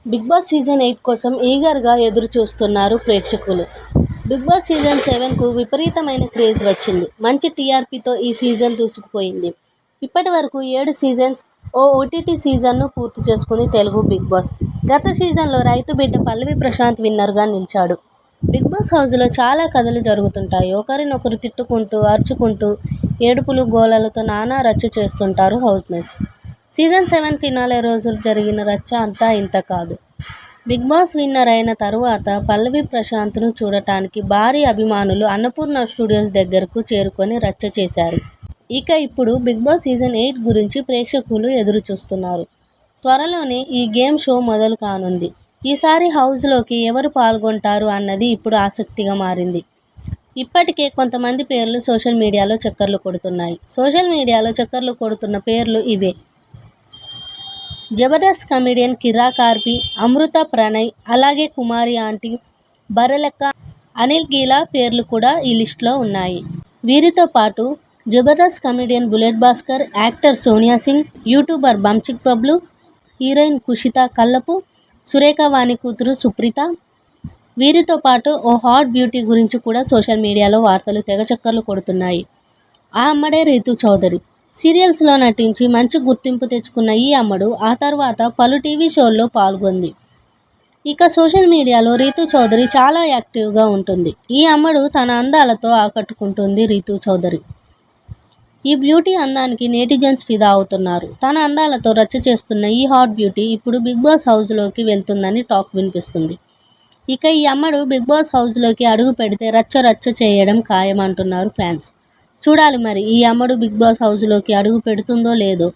Big boss season 8 కోసం ఈగర్గా ఎదురు చూస్తున్నారు ప్రేక్షకులు. బిగ్ బాస్ సీజన్ 7కు విపరీతమైన క్రేజ్ వచ్చింది. మంచి టీఆర్పీతో ఈ సీజన్ దూసుకుపోయింది. ఇప్పటి వరకు 7 సీజన్స్, ఓ ఓటీటీ సీజన్ను పూర్తి చేసుకుంది తెలుగు బిగ్ బాస్. గత సీజన్లో రైతు బిడ్డ పల్లవి ప్రశాంత్ విన్నర్గా నిలిచాడు. బిగ్ బాస్ హౌస్లో చాలా కథలు జరుగుతుంటాయి. ఒకరినొకరు తిట్టుకుంటూ, అరుచుకుంటూ, ఏడుపులు గోలలతో నానా రచ్చ చేస్తుంటారు హౌస్మేట్స్. సీజన్ 7 ఫినాలే రోజు జరిగిన రచ్చ అంతా ఇంత కాదు. బిగ్ బాస్ విన్నర్ అయిన తరువాత పల్లవి ప్రశాంత్ను చూడటానికి భారీ అభిమానులు అన్నపూర్ణ స్టూడియోస్ దగ్గరకు చేరుకొని రచ్చ చేశారు. ఇక ఇప్పుడు బిగ్ బాస్ సీజన్ 8 గురించి ప్రేక్షకులు ఎదురు చూస్తున్నారు. త్వరలోనే ఈ గేమ్ షో మొదలు కానుంది. ఈసారి హౌస్లోకి ఎవరు పాల్గొంటారు అన్నది ఇప్పుడు ఆసక్తిగా మారింది. ఇప్పటికే కొంతమంది పేర్లు సోషల్ మీడియాలో చక్కర్లు కొడుతున్నాయి. సోషల్ మీడియాలో చక్కర్లు కొడుతున్న పేర్లు ఇవే: జబర్దస్త్ కమెడియన్ కిర్రా కార్పి, అమృత ప్రణయ్, అలాగే కుమారి ఆంటీ, బర్రెలక్క, అనిల్ గీలా పేర్లు కూడా ఈ లిస్టులో ఉన్నాయి. వీరితో పాటు Jabardasth comedian Bullet Bhaskar, actor Sonia Singh, YouTuber Bunchik Bablu, heroine Kushitha Kallapu, Surekha Vani కూతురు సుప్రీత. వీరితో పాటు ఓ హాట్ బ్యూటీ గురించి కూడా సోషల్ మీడియాలో వార్తలు తెగ చక్కర్లు కొడుతున్నాయి. ఆ అమ్మడే రీతూ చౌదరి. సీరియల్స్లో నటించి మంచి గుర్తింపు తెచ్చుకున్న ఈ అమ్మడు ఆ తర్వాత పలు టీవీ షోల్లో పాల్గొంది. ఇక సోషల్ మీడియాలో రీతూ చౌదరి చాలా యాక్టివ్గా ఉంటుంది. ఈ అమ్మడు తన అందాలతో ఆకట్టుకుంటుంది రీతూ చౌదరి. ఈ బ్యూటీ అందానికి నెటిజన్స్ ఫిదా అవుతున్నారు. తన అందాలతో రచ్చ చేస్తున్న ఈ హాట్ బ్యూటీ ఇప్పుడు బిగ్ బాస్ హౌస్లోకి వెళ్తుందని టాక్ వినిపిస్తుంది. ఇక ఈ అమ్మడు బిగ్ బాస్ హౌస్లోకి అడుగు పెడితే రచ్చ రచ్చ చేయడం ఖాయమంటున్నారు ఫ్యాన్స్. చూడాలి మరి ఈ అమ్మడు బిగ్ బాస్ హౌస్లోకి అడుగు పెడుతుందో లేదో.